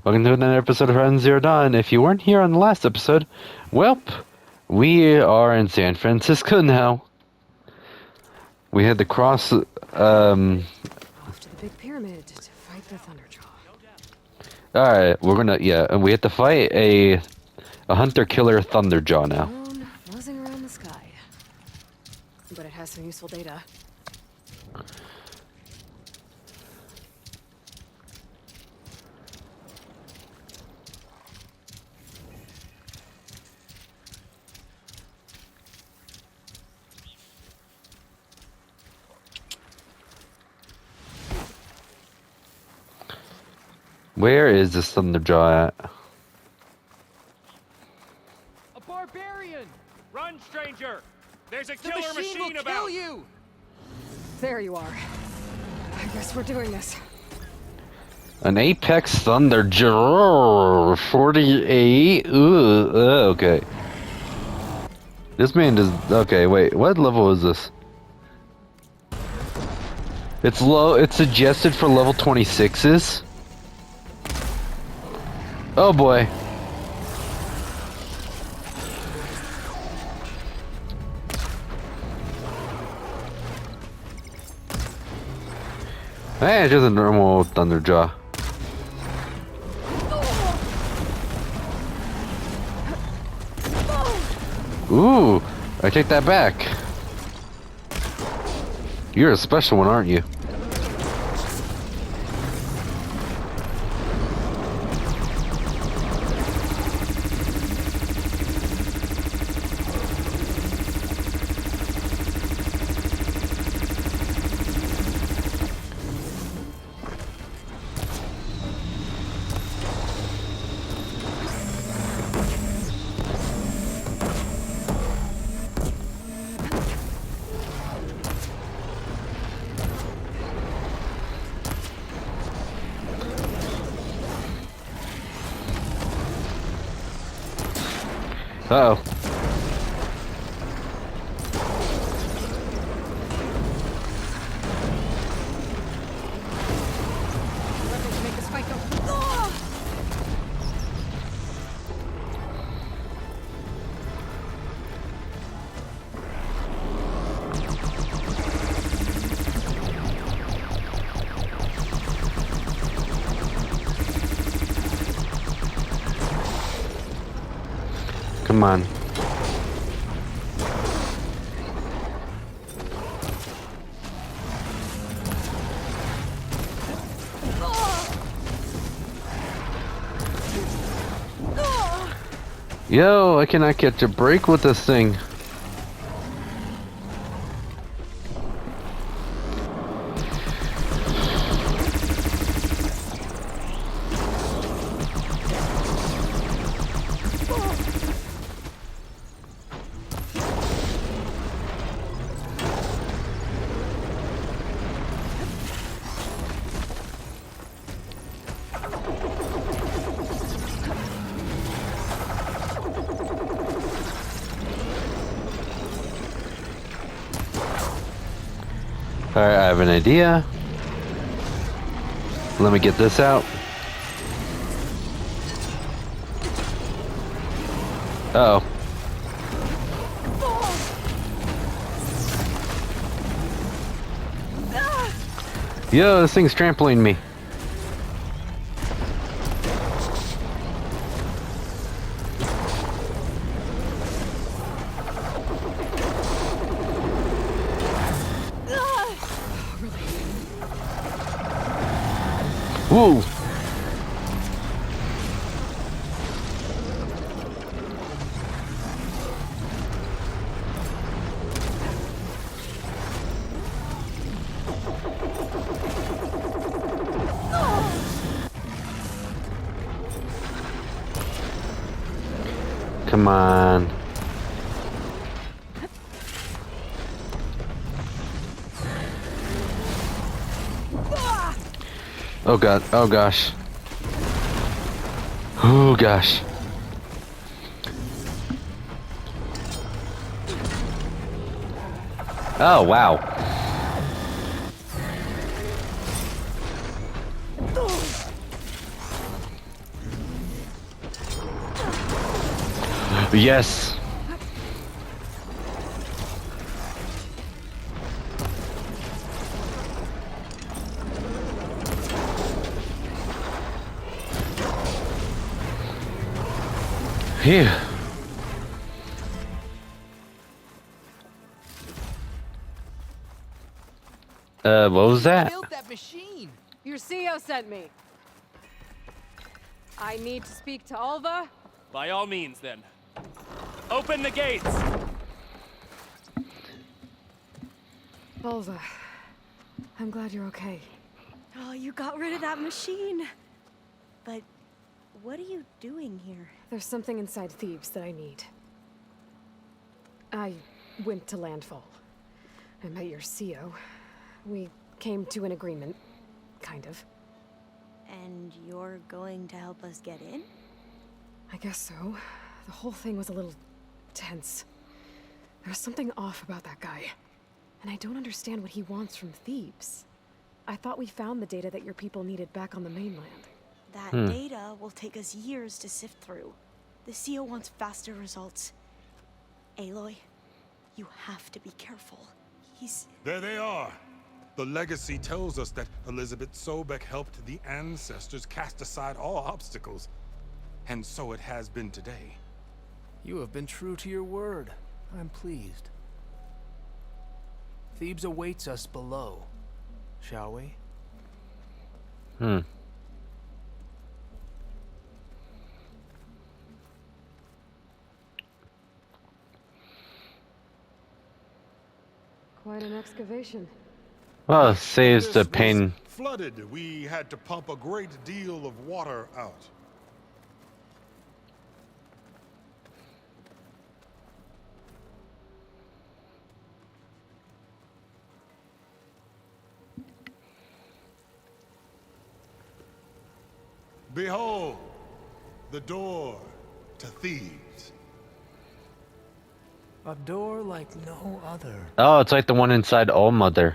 Welcome to another episode of Horizon Zero Dawn. If you weren't here on the last episode, welp, we are in San Francisco now. We had to cross, Off to the big pyramid to fight the Thunderjaw. Alright, and we have to fight a hunter-killer Thunderjaw now. Drone buzzing around the sky. But it has some useful data. Where is this Thunderjaw at? A barbarian! Run, stranger! There's a killer The machine will about! kill you! There you are. I guess we're doing this. An Apex Thunderjaw 48. Ooh, okay. This man does. Okay, wait. What level is this? It's low. It's suggested for level 26s. Oh boy. Hey, it's just a normal Thunderjaw. Ooh, I take that back. You're a special one, aren't you? Uh-oh. Weapons make this fight go. Come on. Yo, I cannot catch a break with this thing. Alright, I have an idea. Let me get this out. Uh oh. Yo, this thing's trampling me. Woo! Come on. Oh god, oh gosh. Oh gosh. Oh wow. Yes. Phew. What was that? Built that machine. Your CEO sent me. I need to speak to Alva. By all means, then. Open the gates. Alva, I'm glad you're okay. Oh, you got rid of that machine. But what are you doing here? There's something inside Thebes that I need. I went to Landfall. I met your CEO. We came to an agreement, kind of. And you're going to help us get in? I guess so. The whole thing was a little tense. There was something off about that guy. And I don't understand what he wants from Thebes. I thought we found the data that your people needed back on the mainland. That data will take us years to sift through. The CEO wants faster results. Aloy, you have to be careful. He's... There they are. The legacy tells us that Elizabeth Sobek helped the ancestors cast aside all obstacles. And so it has been today. You have been true to your word. I'm pleased. Thebes awaits us below. Shall we? Quite an excavation. Well, it saves the This was pain. flooded. We had to pump a great deal of water out. Behold, the door to Thebes. A door like no other. Oh, it's like the one inside All Mother.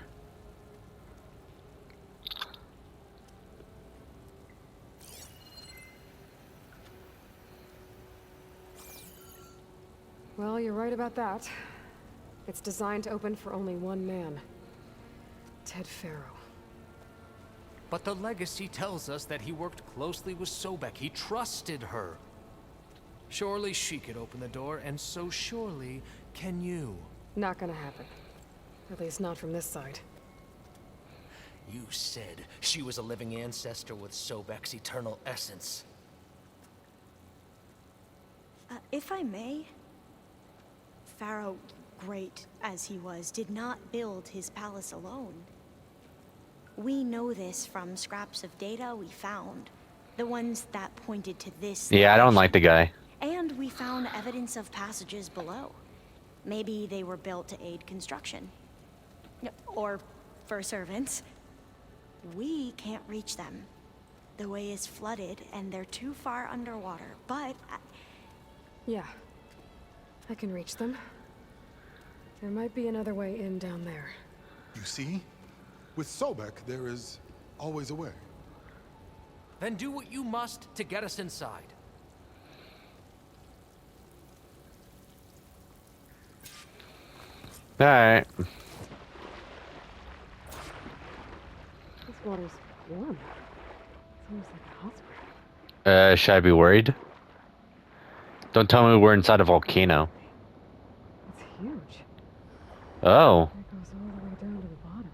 Well, you're right about that. It's designed to open for only one man. Ted Faro. But the legacy tells us that he worked closely with Sobek. He trusted her. Surely she could open the door, and so surely can you. Not gonna happen. At least not from this side. You said she was a living ancestor with Sobek's eternal essence. If I may, Pharaoh, great as he was, did not build his palace alone. We know this from scraps of data we found. The ones that pointed to this... Yeah, I don't like the guy. And we found evidence of passages below. Maybe they were built to aid construction. Or for servants. We can't reach them. The way is flooded and they're too far underwater, but... Yeah. I can reach them. There might be another way in down there. You see? With Sobek, there is always a way. Then do what you must to get us inside. Alright. This water's warm. It's almost like a hot spring. Should I be worried? Don't tell me we're inside a volcano. It's huge. Oh. It goes all the way down to the bottom.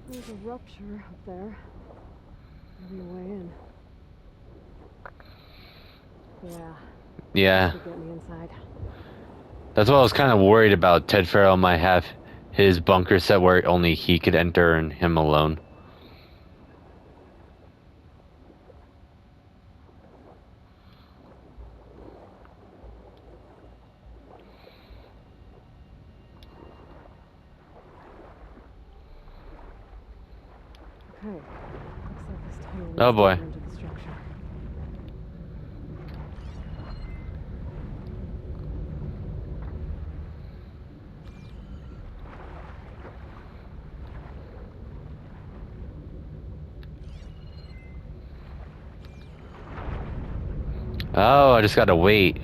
There's a rupture up there. Maybe a way in. Yeah. Yeah. To get me inside. That's what I was kind of worried about. Ted Farrell might have his bunker set where only he could enter and him alone. Okay. Looks like this tunnel leads Oh boy. deeper into the structure. Oh, I just gotta wait.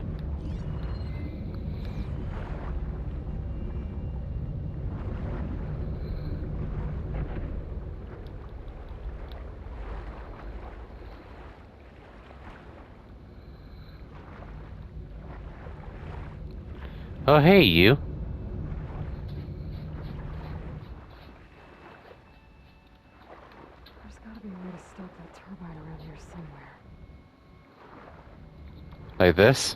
Oh, hey, you. There's gotta be a way to stop that turbine around here somewhere. Like this?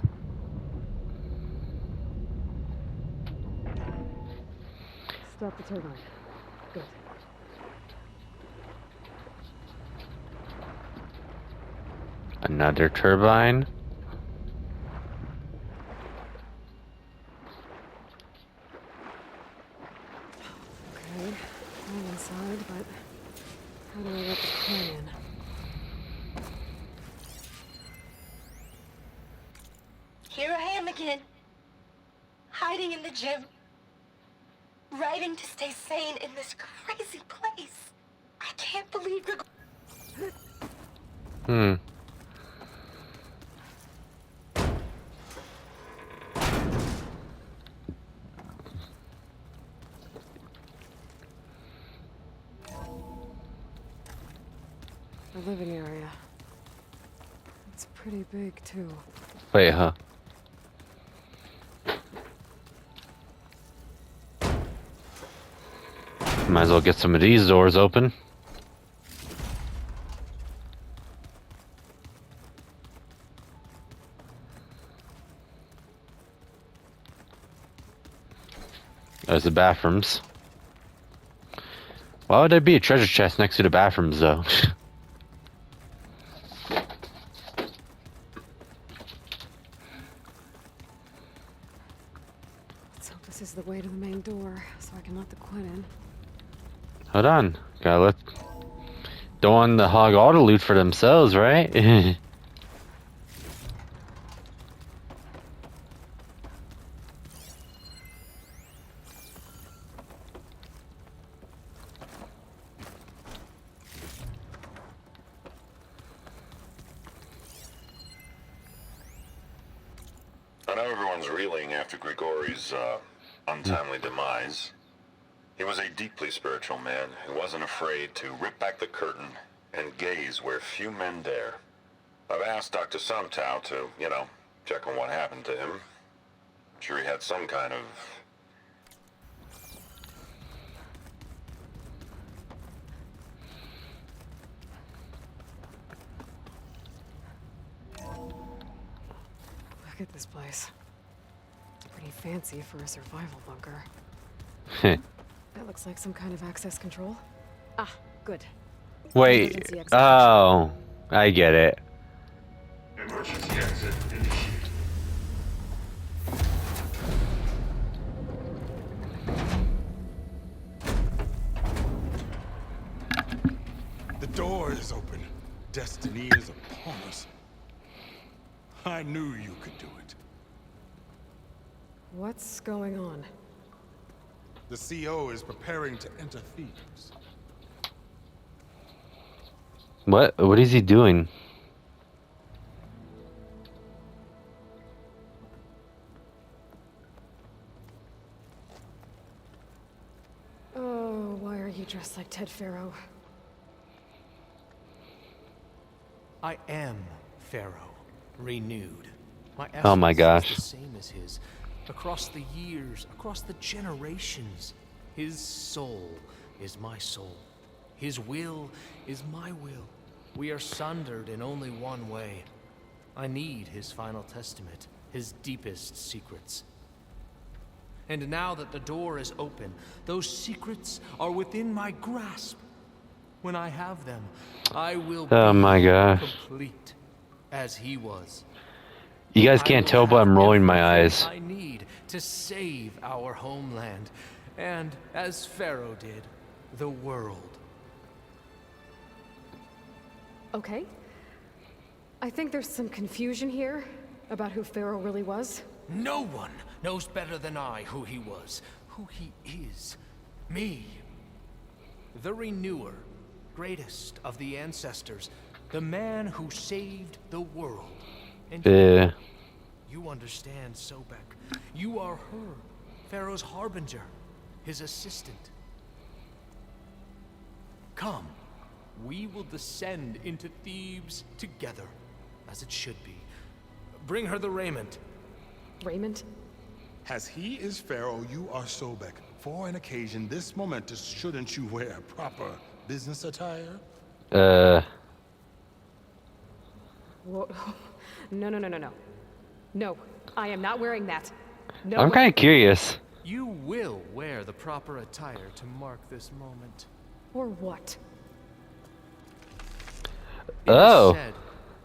Stop the turbine. Good. Another turbine? Okay, I'm inside, but how do I let the crane in? Here I am again, hiding in the gym, writing to stay sane in this crazy place. I can't believe you're... Hmm. The living area. It's pretty big, too. Wait, huh? Might as well get some of these doors open. There's the bathrooms. Why would there be a treasure chest next to the bathrooms, though? Let's hope this is the way to the main door, so I can let the Quinn in. Hold on. Gotta let... Don't want to hog all the loot for themselves, right? I know everyone's reeling after Grigori's untimely demise. He was a deeply spiritual man who wasn't afraid to rip back the curtain and gaze where few men dare. I've asked Dr. Sumtow to, check on what happened to him. I'm sure he had some kind of... Look at this place. It's pretty fancy for a survival bunker. That looks like some kind of access control. Ah, good. Wait. Emergency exit. Oh, I get it. Emergency exit initiated. The door is open. Destiny is upon us. I knew you could do it. What's going on? The CO is preparing to enter Thebes. What? What is he doing? Oh, why are you dressed like Ted Faro? I am Pharaoh, renewed. My Oh my essence gosh. is the same as his. Across the years, across the generations, his soul is my soul. His will is my will. We are sundered in only one way. I need his final testament, his deepest secrets. And now that the door is open, those secrets are within my grasp. When I have them, I will Oh be my gosh. complete, as he was. You guys I can't will tell, but have I'm rolling my everything eyes. I need to save our homeland, and as Pharaoh did, the world. Okay. I think there's some confusion here about who Pharaoh really was. No one knows better than I who he was, who he is. Me. The Renewer, greatest of the ancestors, the man who saved the world. And you understand, Sobek. You are her, Pharaoh's harbinger, his assistant. Come, we will descend into Thebes together, as it should be. Bring her the raiment. Raymond? As he is Pharaoh, you are Sobek. For an occasion this momentous, shouldn't you wear proper business attire? Whoa. No. No, I am not wearing that. No. I'm kind of curious. You will wear the proper attire to mark this moment. Or what? It is Oh. said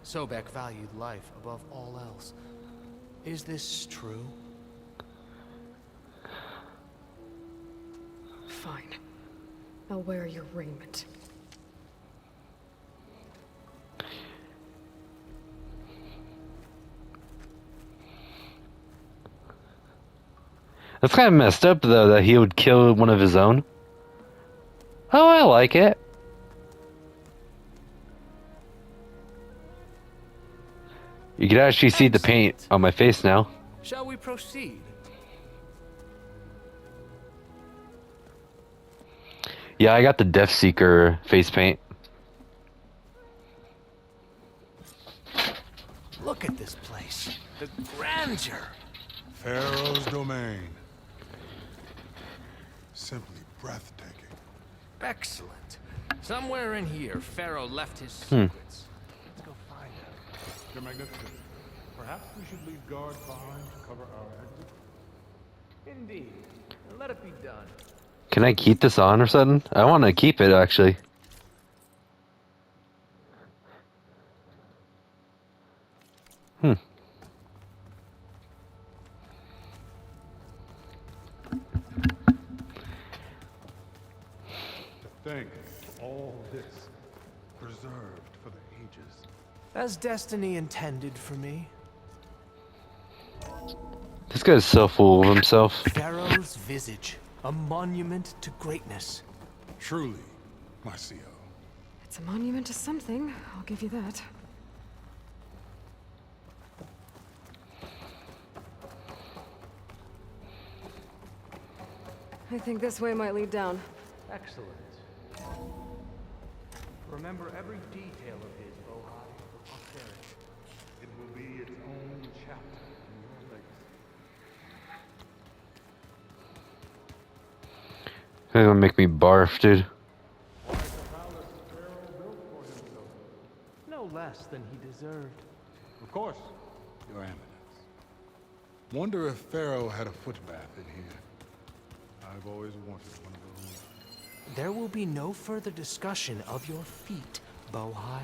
Sobek valued life above all else. Is this true? Fine. I'll wear your raiment. That's kind of messed up, though, that he would kill one of his own. Oh, I like it. You can actually see the paint on my face now. Shall we proceed? Yeah, I got the Death Seeker face paint. Look at this place. The grandeur. Pharaoh's domain. Simply breathtaking. Excellent. Somewhere in here, Pharaoh left his secrets. Let's go find them. Your Magnificence, perhaps we should leave guards behind to cover our exit? Indeed. Let it be done. Can I keep this on or something? I want to keep it, actually. To think of all this preserved for the ages. As destiny intended for me. This guy's so full of himself. Pharaoh's visage. A monument to greatness. Truly, Marcio. It's a monument to something, I'll give you that. I think this way might lead down. Excellent. Remember every detail of his, Bohai, for posterity. It will be its own chapter in your legacy. They're gonna make me barf, dude. No less than he deserved. Of course, Your Eminence. Wonder if Pharaoh had a footbath in here. I've always wanted one of those. There will be no further discussion of your feet, Bohai.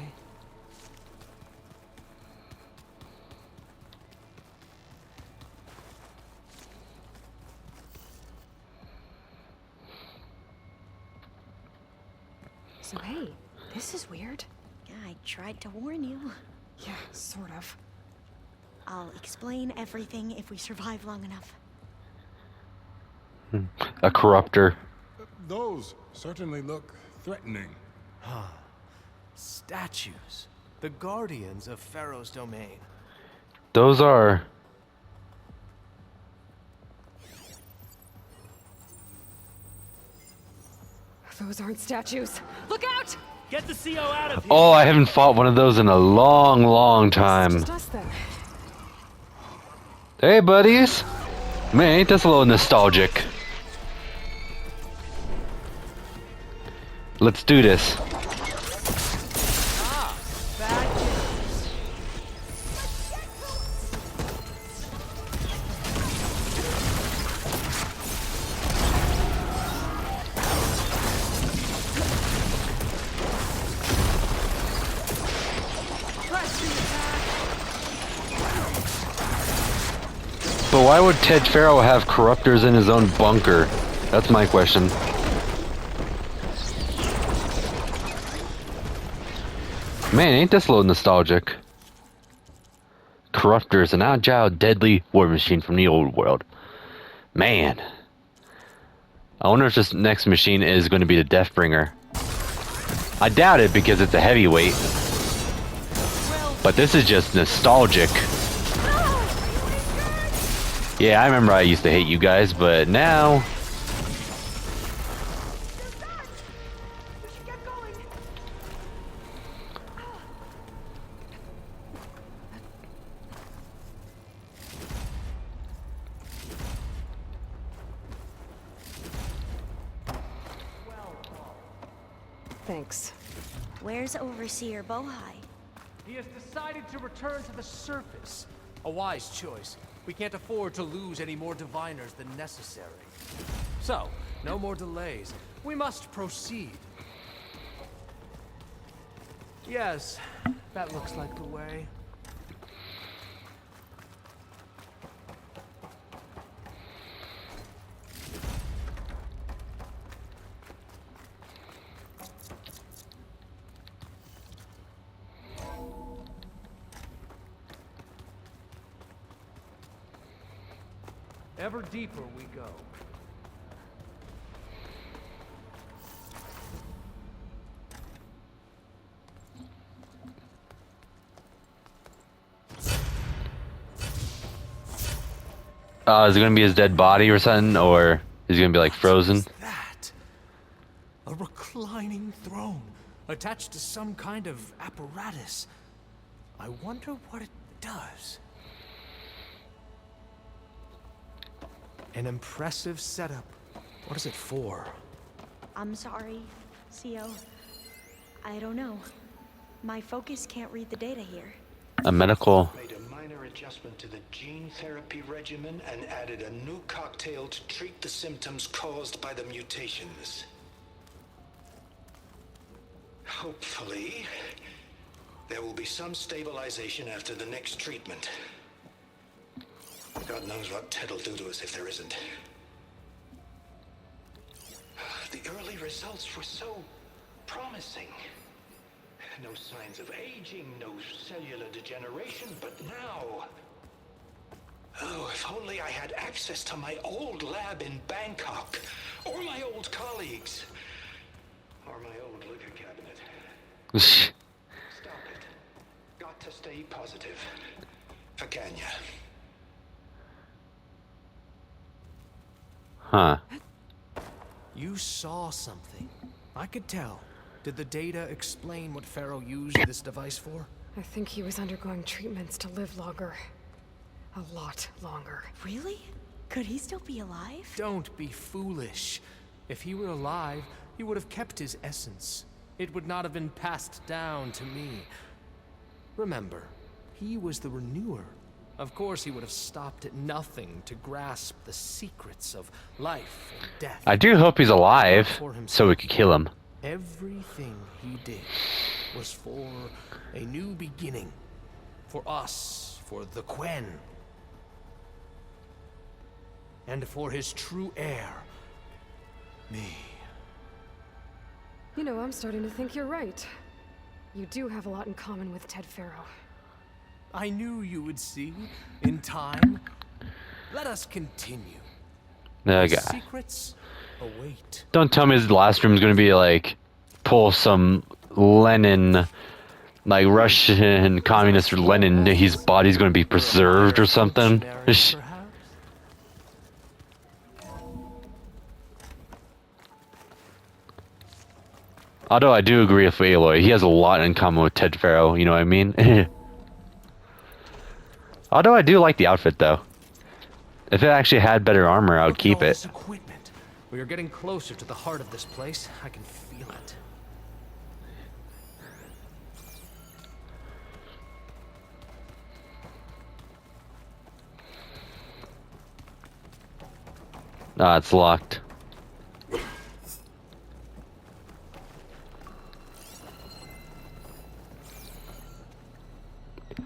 So hey, this is weird. Yeah, I tried to warn you. Yeah, sort of. I'll explain everything if we survive long enough. A corruptor. Those certainly look threatening. Statues. The guardians of Pharaoh's domain. Those are. Those aren't statues. Look out! Get the CO out of here! Oh, I haven't fought one of those in a long, long time. Just us then. Hey, buddies. Man, ain't this a little nostalgic? Let's do this. But why would Ted Pharaoh have corruptors in his own bunker? That's my question. Man, ain't this a little nostalgic? Corruptor is an agile, deadly war machine from the old world. Man. I wonder if this next machine is going to be the Deathbringer. I doubt it because it's a heavyweight. But this is just nostalgic. Yeah, I remember I used to hate you guys, but now... Thanks. Where's Overseer Bohai? He has decided to return to the surface. A wise choice. We can't afford to lose any more diviners than necessary. So, no more delays. We must proceed. Yes, that looks like the way. Ever deeper we go. Is it gonna be his dead body or something, or is he gonna be like frozen? What's that? A reclining throne attached to some kind of apparatus. I wonder what it does. An impressive setup. What is it for? I'm sorry, CO. I don't know. My focus can't read the data here. A medical. Made a minor adjustment to the gene therapy regimen and added a new cocktail to treat the symptoms caused by the mutations. Hopefully, there will be some stabilization after the next treatment. God knows what Ted will do to us if there isn't. The early results were so promising. No signs of aging, no cellular degeneration, but now... Oh, if only I had access to my old lab in Bangkok, or my old colleagues, or my old liquor cabinet. Stop it. Got to stay positive. For Kenya. Huh. You saw something. I could tell. Did the data explain what Pharaoh used this device for? I think he was undergoing treatments to live longer. A lot longer. Really? Could he still be alive? Don't be foolish. If he were alive, he would have kept his essence. It would not have been passed down to me. Remember, he was the renewer. Of course, he would have stopped at nothing to grasp the secrets of life and death. I do hope he's alive, so we could kill him. Everything he did was for a new beginning. For us, for the Quen. And for his true heir, me. You know, I'm starting to think you're right. You do have a lot in common with Ted Pharaoh. I knew you would see, in time. Let us continue. Okay. Secrets await. Don't tell me his last room is gonna be like, pull some Lenin, like Russian communist Lenin, his body's gonna be preserved or something. Although I do agree with Aloy, he has a lot in common with Ted Pharaoh, you know what I mean? Although I do like the outfit though. If it actually had better armor, I would keep it. Equipment. We are getting closer to the heart of this place. I can feel it. Ah, it's locked.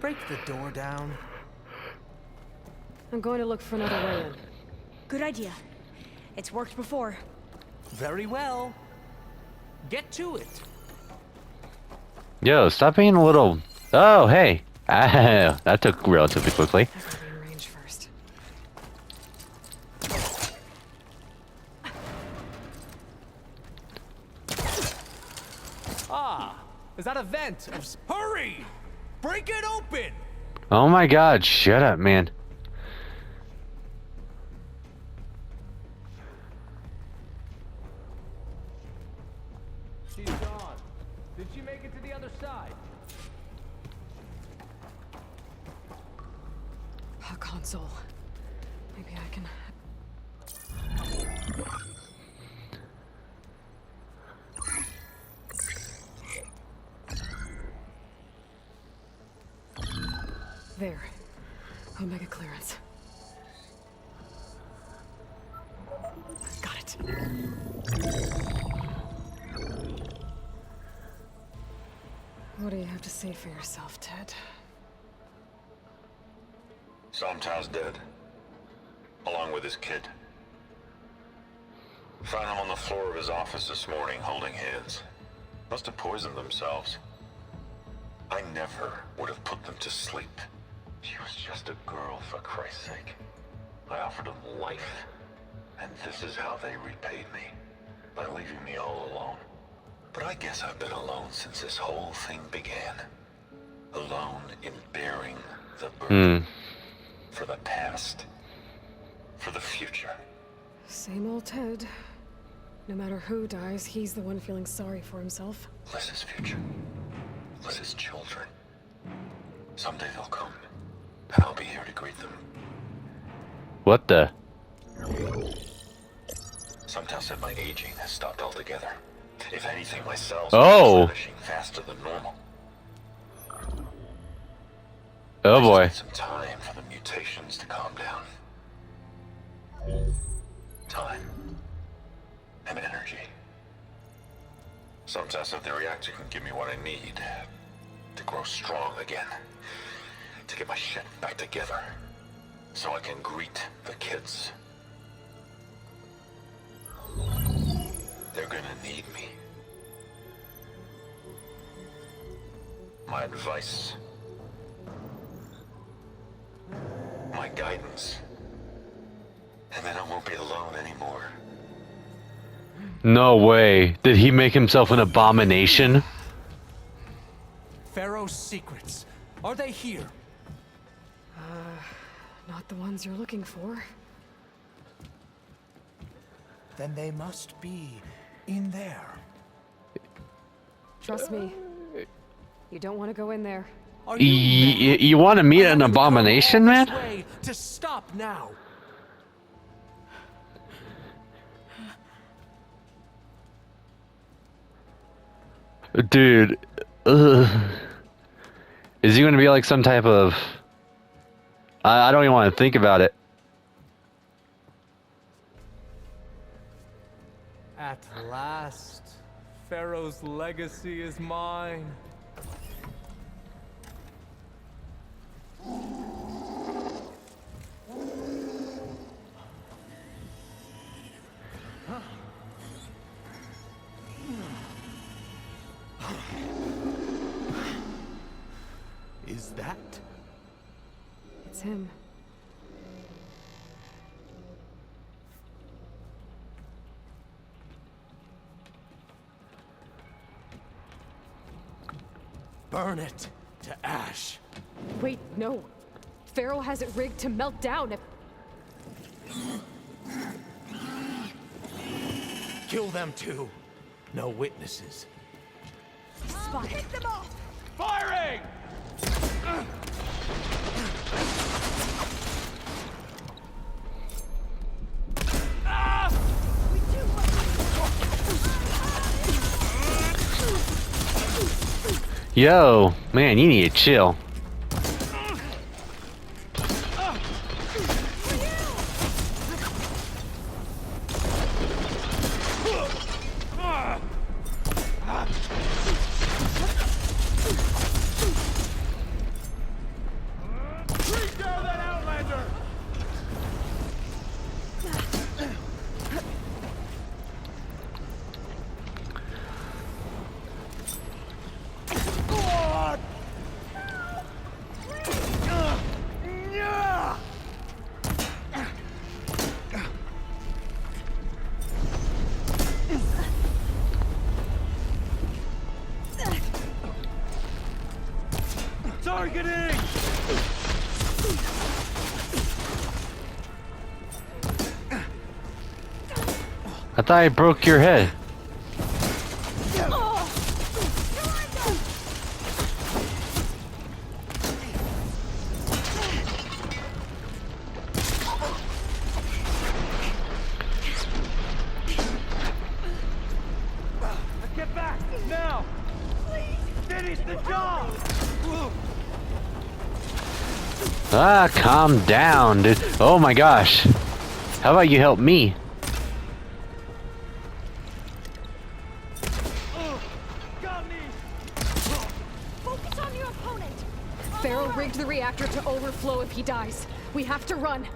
Break the door down. I'm going to look for another way in. Good idea. It's worked before. Very well. Get to it. Yo, stop being a little. Oh, hey. Ah, that took relatively quickly. I gotta be in range first. Ah, is that a vent? Hurry! Break it open! Oh my god, shut up, man. She's gone. Did she make it to the other side? A console. Maybe I can. There. Omega clearance. Got it. What do you have to say for yourself, Ted? Somtow's dead. Along with his kid. Found him on the floor of his office this morning, holding hands. Must have poisoned themselves. I never would have put them to sleep. She was just a girl, for Christ's sake. I offered them life. And this is how they repaid me. By leaving me all alone. But I guess I've been alone since this whole thing began. Alone in bearing the burden. For the past. For the future. Same old Ted. No matter who dies, he's the one feeling sorry for himself. Liz's future. Liz's children. Someday they'll come. And I'll be here to greet them. What the? Sometimes said my aging has stopped altogether. If anything, my cells Oh. are vanishing faster than normal. Oh boy. I just need some time for the mutations to calm down. Time. And energy. Sometimes if the reactor can give me what I need to grow strong again. To get my shit back together. So I can greet the kids. They're gonna need me. My advice. My guidance. And then I won't be alone anymore. No way. Did he make himself an abomination? Pharaoh's secrets. Are they here? Not the ones you're looking for. Then they must be in there. Trust me. You don't want to go in there. Are you mad? You want to meet I an haven't come abomination, all this man? way to stop now. Dude. Ugh. Is he going to be like some type of... I don't even want to think about it. At last, Pharaoh's legacy is mine. Is that? It's him. Burn it to ash. Wait, no. Pharaoh has it rigged to melt down if... Kill them too. No witnesses. Spotted. Pick them off! Firing! Yo, man, you need to chill. Bring down that Outlander! Targeting! I thought I broke your head. Get back! Now! Finish the job! Ah, calm down, dude. Oh my gosh. How about you help me? Got me! Focus on your opponent! Farrell rigged the reactor to overflow if he dies. We have to run.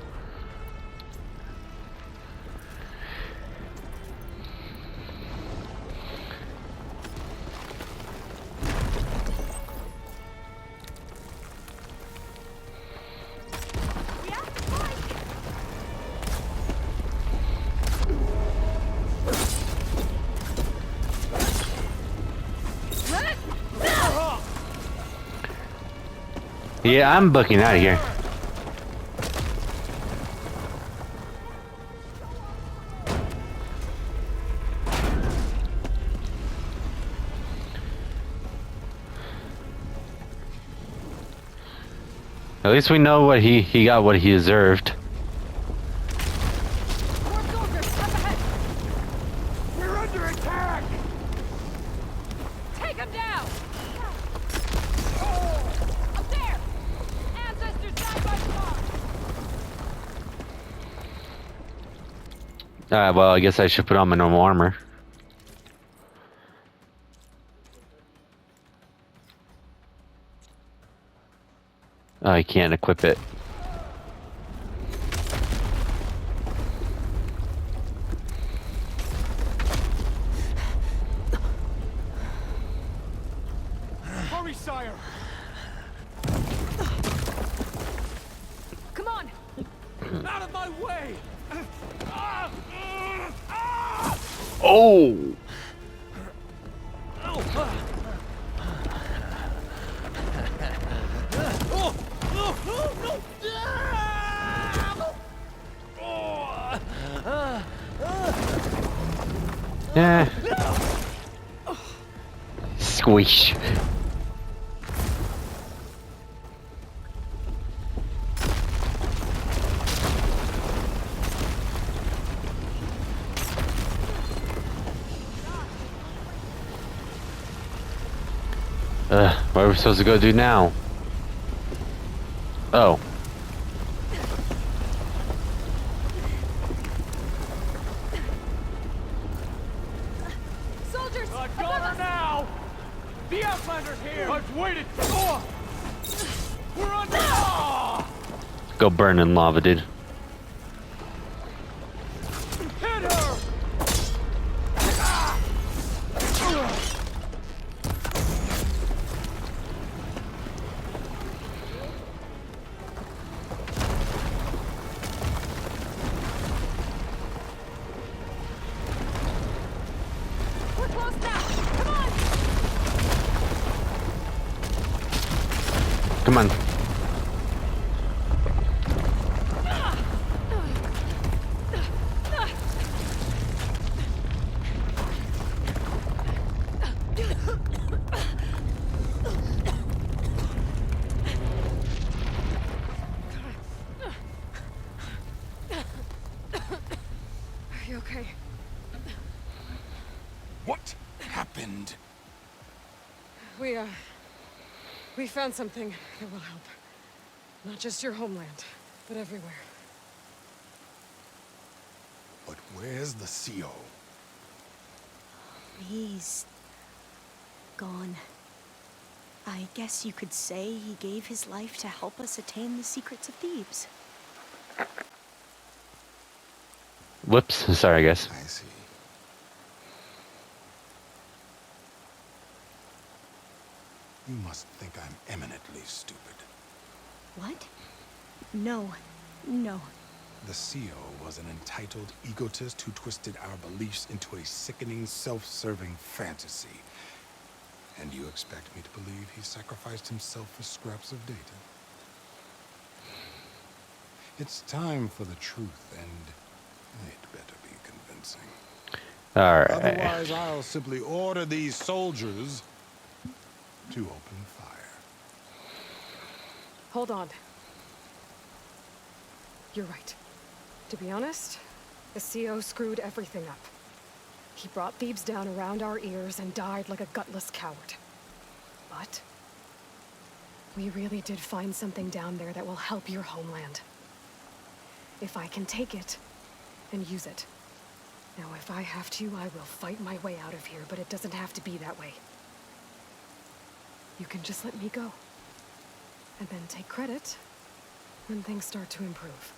Yeah, I'm booking out of here. At least we know what he got what he deserved. More soldiers, up ahead! We're under attack! Take him down! Up there! Ancestors side by side! Well, I guess I should put on my normal armor. I can't equip it. Hurry, sire! Come on! Out of my way! Oh! Yeah. Squish. What are we supposed to go do now? Oh. Soldiers! I above got her us! now! The Outlander's here! I've waited! Oh! We're under... Ah! Go burn in lava, dude. Hit her! We're close now! Come on! Come on. Are you okay? What happened? We found something that will help. Not just your homeland, but everywhere. But where's the CO? He's gone. I guess you could say he gave his life to help us attain the secrets of Thebes. Whoops. Sorry, I guess. I see. You must think I'm eminently stupid. What? No. No. The CO was an entitled egotist who twisted our beliefs into a sickening, self-serving fantasy. And you expect me to believe he sacrificed himself for scraps of data? It's time for the truth, and it better be convincing. All right. Otherwise, I'll simply order these soldiers to open fire. Hold on. You're right. To be honest, the CO screwed everything up. He brought Thebes down around our ears and died like a gutless coward. But we really did find something down there that will help your homeland. If I can take it and use it. Now, if I have to, I will fight my way out of here, but it doesn't have to be that way. You can just let me go. And then take credit when things start to improve.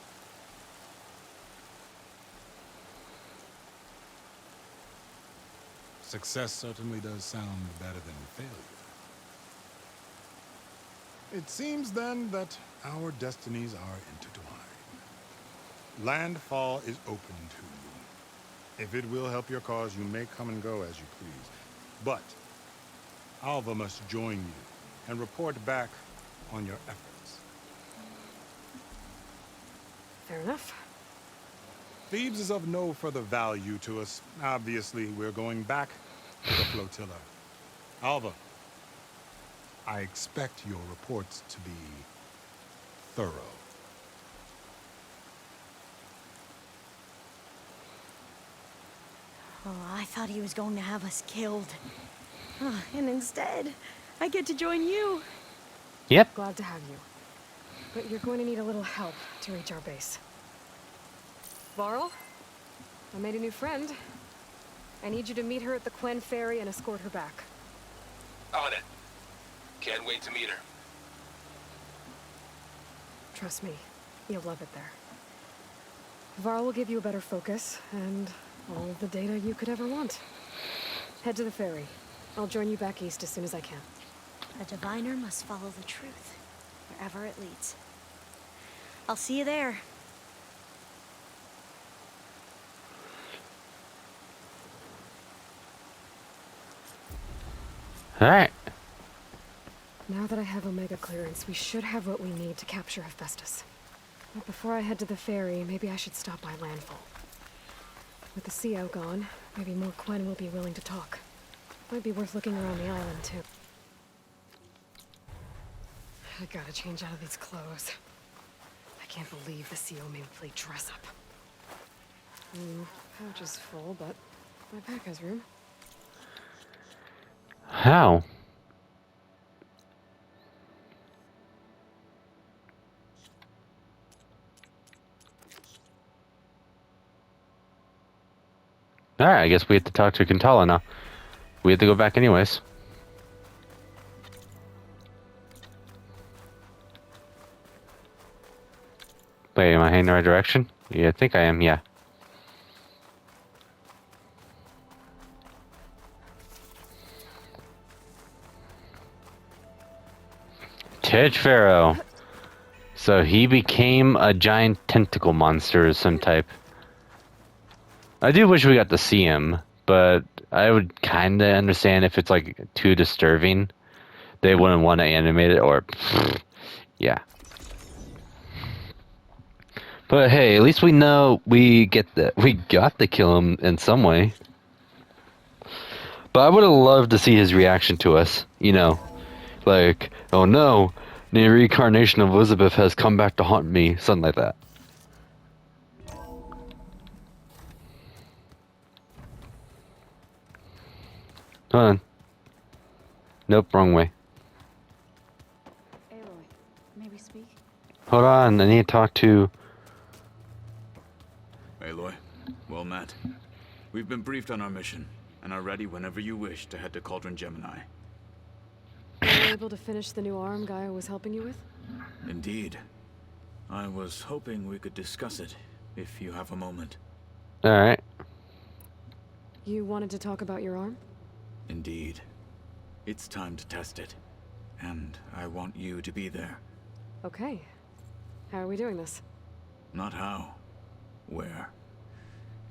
Success certainly does sound better than failure. It seems then that our destinies are intertwined. Landfall is open to you. If it will help your cause, you may come and go as you please. But Alva must join you and report back on your efforts. Fair enough. Thebes is of no further value to us. Obviously, we're going back to the flotilla. Alva, I expect your reports to be thorough. Oh, I thought he was going to have us killed. And instead, I get to join you. Yep. Glad to have you. But you're going to need a little help to reach our base. Varl, I made a new friend. I need you to meet her at the Quen Ferry and escort her back. On it. Can't wait to meet her. Trust me, you'll love it there. Varl will give you a better focus, and all of the data you could ever want. Head to the ferry. I'll join you back east as soon as I can. A diviner must follow the truth, wherever it leads. I'll see you there. All right. Now that I have Omega clearance, we should have what we need to capture Hephaestus. But before I head to the ferry, maybe I should stop by Landfall. With the CO gone, maybe more Quen will be willing to talk. Might be worth looking around the island, too. I gotta change out of these clothes. I can't believe the CO made me play dress up. Pouch is full, but my pack has room. How? Alright, I guess we have to talk to Kantala now. We have to go back anyways. Wait, am I heading in the right direction? Yeah, I think I am, yeah. Tedge Pharaoh. So he became a giant tentacle monster of some type. I do wish we got to see him, but I would kind of understand if it's like too disturbing. They wouldn't want to animate it, or yeah. But hey, at least we know we got to kill him in some way. But I would have loved to see his reaction to us. You know, like, oh no, the reincarnation of Elizabeth has come back to haunt me, something like that. Hold on. Nope, wrong way. Aloy, may we speak? Hold on, I need to talk to... Aloy, well met. We've been briefed on our mission, and are ready whenever you wish to head to Cauldron Gemini. Were you able to finish the new arm Gaia was helping you with? Indeed. I was hoping we could discuss it, if you have a moment. Alright. You wanted to talk about your arm? Indeed. It's time to test it. And I want you to be there. Okay. How are we doing this? Not how. Where?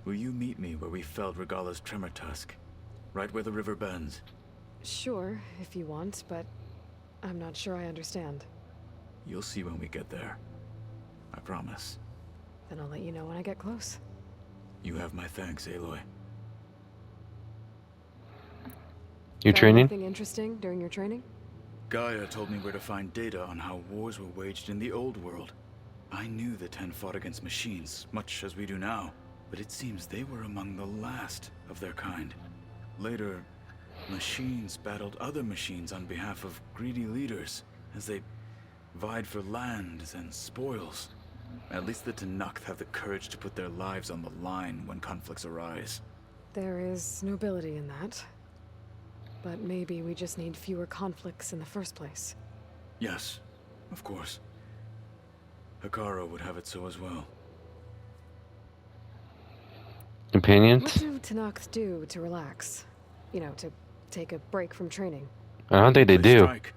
Will you meet me where we felled Regala's tremor tusk? Right where the river bends? Sure, if you want, but I'm not sure I understand. You'll see when we get there. I promise. Then I'll let you know when I get close. You have my thanks, Aloy. You Found training? Anything interesting during your training? Gaia told me where to find data on how wars were waged in the old world. I knew the Ten fought against machines, much as we do now, but it seems they were among the last of their kind. Later, machines battled other machines on behalf of greedy leaders, as they vied for lands and spoils. At least the Tenakth have the courage to put their lives on the line when conflicts arise. There is nobility in that. But maybe we just need fewer conflicts in the first place. Yes, of course. Hekarro would have it so as well. Opinions? What do Tenakth do to relax? You know, to take a break from training? I don't think they do. Strike.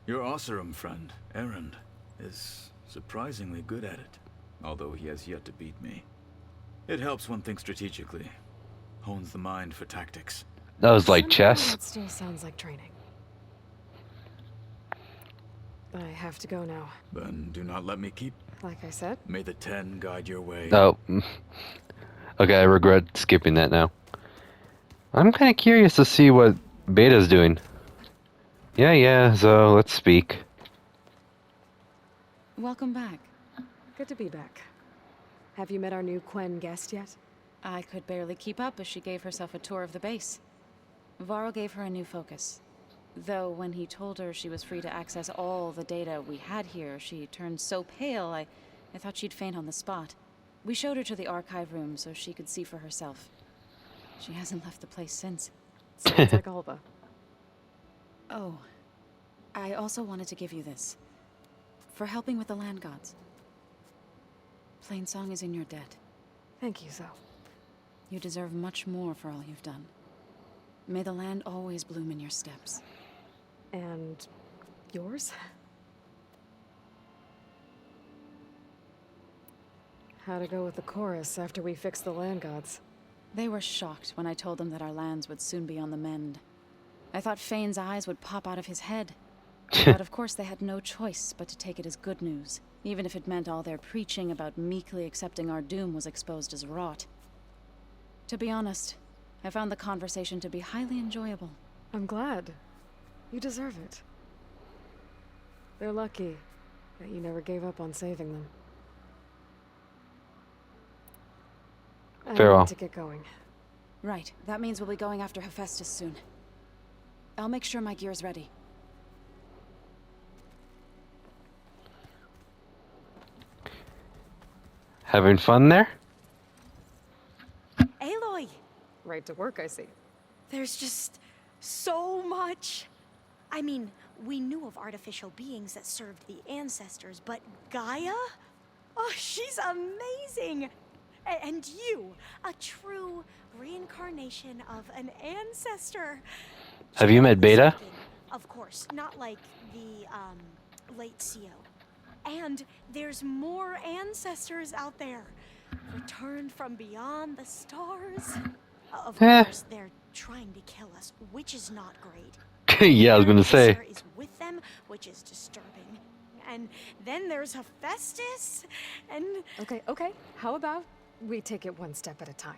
Your Oseram friend, Erend, is surprisingly good at it, although he has yet to beat me. It helps one think strategically, hones the mind for tactics. That was like Somehow chess. That still sounds like training. I have to go now. Then do not let me keep. Like I said. May the Ten guide your way. Oh. Okay, I regret skipping that now. I'm kind of curious to see what Beta's doing. Yeah, so let's speak. Welcome back. Good to be back. Have you met our new Quen guest yet? I could barely keep up as she gave herself a tour of the base. Varl gave her a new focus. Though when he told her she was free to access all the data we had here, she turned so pale, I thought she'd faint on the spot. We showed her to the archive room so she could see for herself. She hasn't left the place since. Sounds like Alba. Oh, I also wanted to give you this. For helping with the land gods. Plainsong is in your debt. Thank you, Zoe. You deserve much more for all you've done. May the land always bloom in your steps. And yours? How'd it go with the chorus after we fixed the land gods? They were shocked when I told them that our lands would soon be on the mend. I thought Fane's eyes would pop out of his head. But of course they had no choice but to take it as good news, even if it meant all their preaching about meekly accepting our doom was exposed as rot. To be honest, I found the conversation to be highly enjoyable. I'm glad. You deserve it. They're lucky that you never gave up on saving them. I Farewell. need to get going. Right, that means we'll be going after Hephaestus soon. I'll make sure my gear's ready. Having fun there? Aloy! Right to work, I see. There's just so much. I mean, we knew of artificial beings that served the ancestors, but Gaia? Oh, she's amazing! And you, a true reincarnation of an ancestor. Have you met Beta? Of course, not like the, late CO. And there's more ancestors out there. Returned from beyond the stars. Of course, they're trying to kill us, which is not great. Yeah, I was gonna say. Their is with them, which is disturbing. And then there's Hephaestus, and... Okay. How about we take it one step at a time?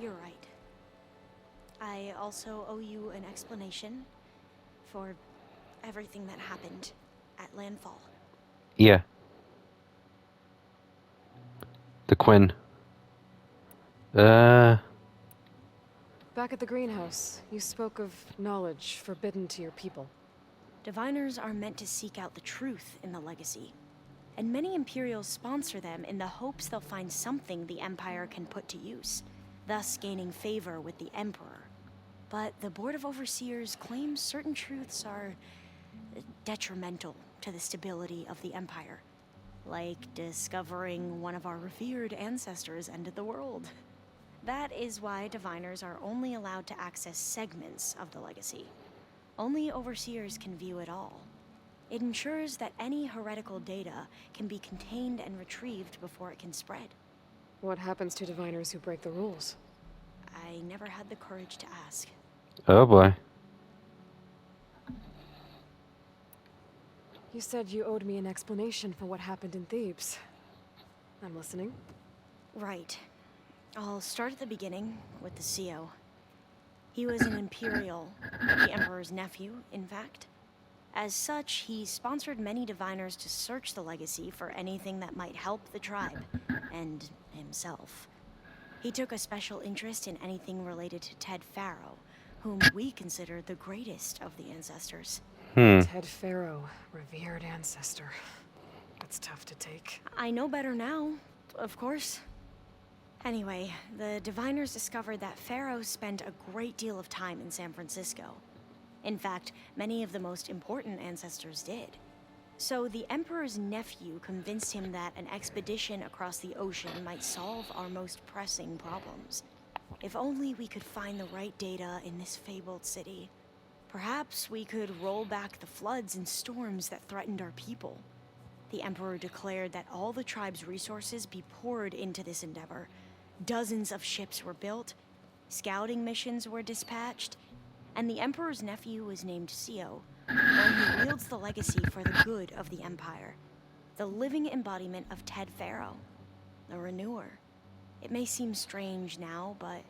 You're right. I also owe you an explanation for everything that happened at Landfall. Yeah. The Quen. Back at the greenhouse, you spoke of knowledge forbidden to your people. Diviners are meant to seek out the truth in the legacy. And many Imperials sponsor them in the hopes they'll find something the Empire can put to use, thus gaining favor with the Emperor. But the Board of Overseers claims certain truths are detrimental to the stability of the Empire. Like discovering one of our revered ancestors ended the world. That is why Diviners are only allowed to access segments of the legacy. Only Overseers can view it all. It ensures that any heretical data can be contained and retrieved before it can spread. What happens to Diviners who break the rules? I never had the courage to ask. Oh boy. You said you owed me an explanation for what happened in Thebes. I'm listening. Right. I'll start at the beginning with the CO. He was an Imperial, the Emperor's nephew, in fact. As such, he sponsored many diviners to search the legacy for anything that might help the tribe, and himself. He took a special interest in anything related to Ted Faro, whom we consider the greatest of the ancestors. Ted Faro, revered ancestor. That's tough to take. I know better now, of course. Anyway, the diviners discovered that Faro spent a great deal of time in San Francisco. In fact, many of the most important ancestors did. So the Emperor's nephew convinced him that an expedition across the ocean might solve our most pressing problems. If only we could find the right data in this fabled city. Perhaps we could roll back the floods and storms that threatened our people. The Emperor declared that all the tribe's resources be poured into this endeavor. Dozens of ships were built, scouting missions were dispatched, and the Emperor's nephew was named CO, one who wields the legacy for the good of the Empire. The living embodiment of Ted Faro, the Renewer. It may seem strange now, but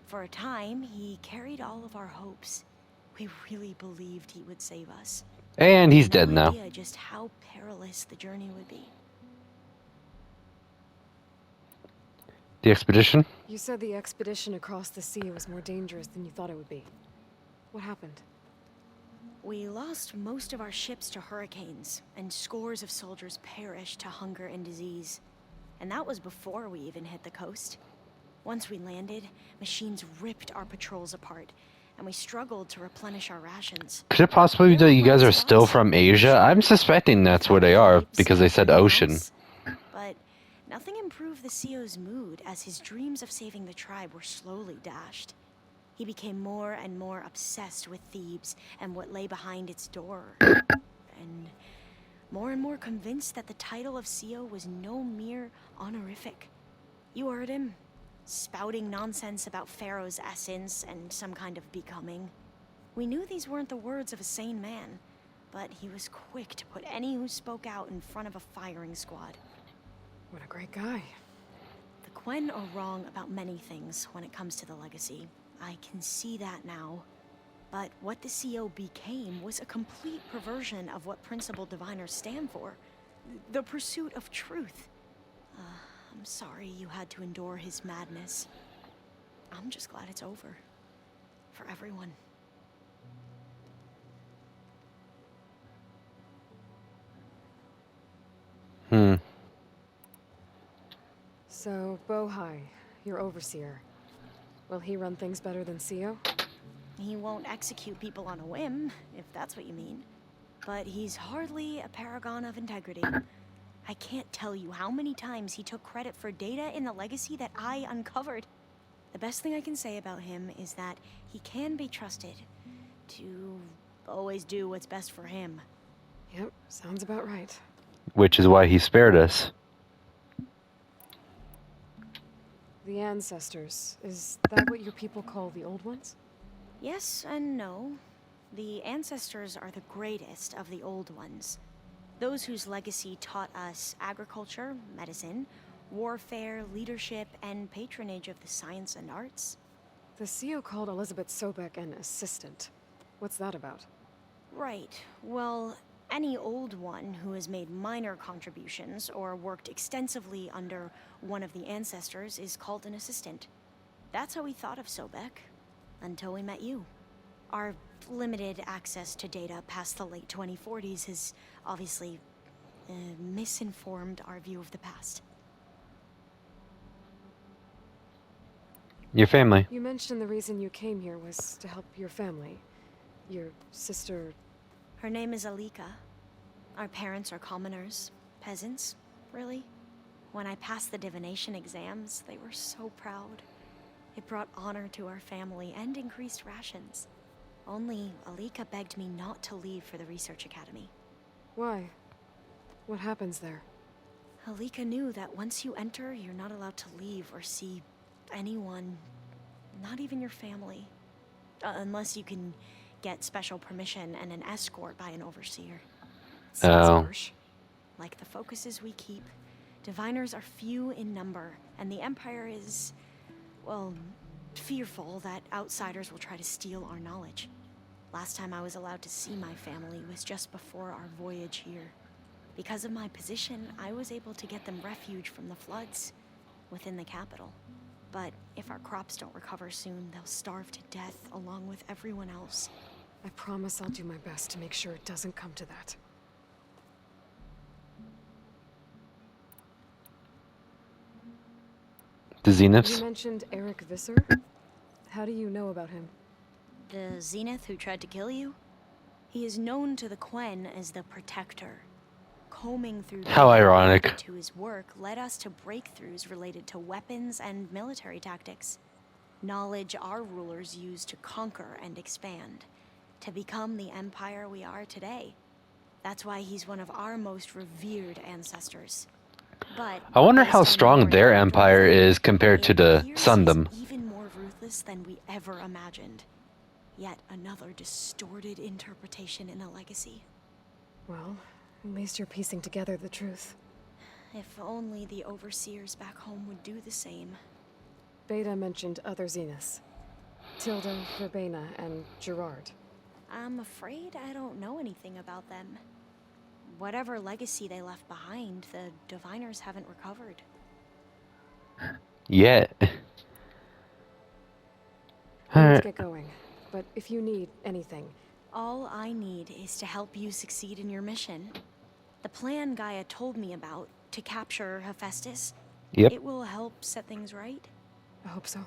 for a time, he carried all of our hopes. We really believed he would save us. And he's dead now. No idea just how perilous the journey would be. The expedition? You said the expedition across the sea was more dangerous than you thought it would be. What happened? We lost most of our ships to hurricanes, and scores of soldiers perished to hunger and disease. And that was before we even hit the coast. Once we landed, machines ripped our patrols apart, and we struggled to replenish our rations. Could it possibly be that you guys are still from Asia? I'm suspecting that's where they are, because they said ocean. But nothing improved the CO's mood as his dreams of saving the tribe were slowly dashed. He became more and more obsessed with Thebes and what lay behind its door. And more convinced that the title of CO was no mere honorific. You heard him, spouting nonsense about Pharaoh's essence and some kind of becoming. We knew these weren't the words of a sane man, but he was quick to put any who spoke out in front of a firing squad. What a great guy. The Quen are wrong about many things when it comes to the legacy. I can see that now. But what the CO became was a complete perversion of what principled diviners stand for. The pursuit of truth. I'm sorry you had to endure his madness. I'm just glad it's over. For everyone. So, Bohai, your overseer. Will he run things better than CO? He won't execute people on a whim, if that's what you mean. But he's hardly a paragon of integrity. I can't tell you how many times he took credit for data in the legacy that I uncovered. The best thing I can say about him is that he can be trusted to always do what's best for him. Yep, sounds about right. Which is why he spared us. The ancestors, is that what your people call the old ones? Yes and no. The ancestors are the greatest of the old ones. Those whose legacy taught us agriculture, medicine, warfare, leadership, and patronage of the science and arts. The CO called Elizabeth Sobek an assistant. What's that about? Right. Well, any old one who has made minor contributions or worked extensively under one of the ancestors is called an assistant. That's how we thought of Sobek, until we met you. Our limited access to data past the late 2040s has obviously misinformed our view of the past. Your family. You mentioned the reason you came here was to help your family. Your sister... Her name is Alika. Our parents are commoners, peasants, really. When I passed the divination exams, they were so proud. It brought honor to our family and increased rations. Only Alika begged me not to leave for the research academy. Why? What happens there? Alika knew that once you enter, you're not allowed to leave or see anyone, not even your family. Unless you can get special permission and an escort by an overseer. Seems Oh. harsh. Like the focuses we keep, diviners are few in number, and the Empire is, well, fearful that outsiders will try to steal our knowledge. Last time I was allowed to see my family was just before our voyage here. Because of my position, I was able to get them refuge from the floods within the capital. But if our crops don't recover soon, they'll starve to death along with everyone else. I promise I'll do my best to make sure it doesn't come to that. The You Zeniths? mentioned Eric Visser? How do you know about him? The Zenith who tried to kill you? He is known to the Quen as the Protector. Combing through How ironic. to his work led us to breakthroughs related to weapons and military tactics. Knowledge our rulers used to conquer and expand, to become the empire we are today. That's why he's one of our most revered ancestors. But I wonder based how on strong more their anecdotal empire evidence, is compared to it the appears Sundom. he's even more ruthless than we ever imagined. Yet another distorted interpretation in a legacy. Well, at least you're piecing together the truth. If only the overseers back home would do the same. Beta mentioned other Zeniths. Tilda, Verbena, and Gerard. I'm afraid I don't know anything about them. Whatever legacy they left behind, the Diviners haven't recovered. Yet. Let's Alright. get going. But if you need anything, All I need is to help you succeed in your mission. The plan Gaia told me about, to capture Hephaestus, Yep. it will help set things right. I hope so.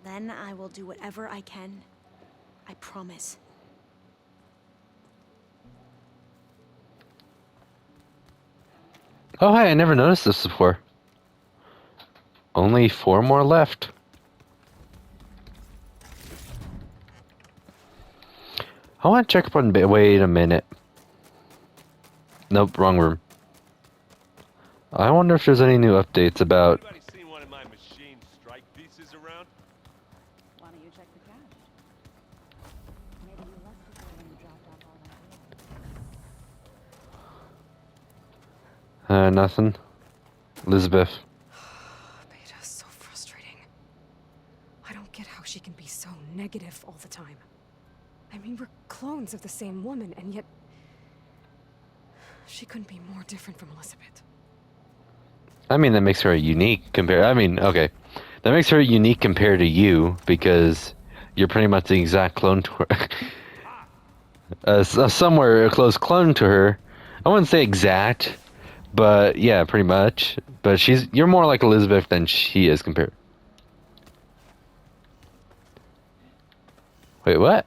Then I will do whatever I can. I promise. Oh, hey, I never noticed this before. Only 4 more left. I want to check up on... Wait a minute. Nope, wrong room. I wonder if there's any new updates about... Anybody seen one of my machine strike pieces around? Why don't you check the cache? Maybe you left it there when you dropped off all that. Nothing. Elizabeth. Beta's so frustrating. I don't get how she can be so negative all the time. I mean, we're clones of the same woman, and yet... she couldn't be more different from Elizabeth. I mean, that makes her unique compared... I mean, okay. That makes her unique compared to you, because you're pretty much the exact clone to her. Somewhere a close clone to her. I wouldn't say exact, but yeah, pretty much. But you're more like Elizabeth than she is compared. Wait, what?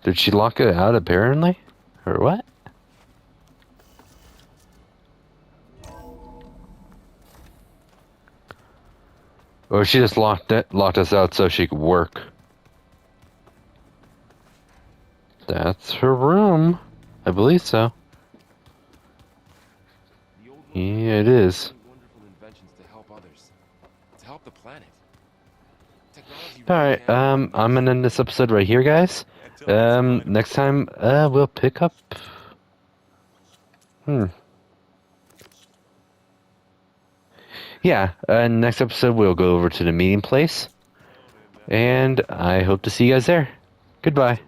Did she lock it out apparently? Or what? Or she just locked us out so she could work. That's her room. I believe so. Yeah, it is. Wonderful inventions to help others, to help the planet. Alright, I'm gonna end this episode right here, guys. Next time, we'll pick up... Yeah, next episode we'll go over to the meeting place. And I hope to see you guys there. Goodbye.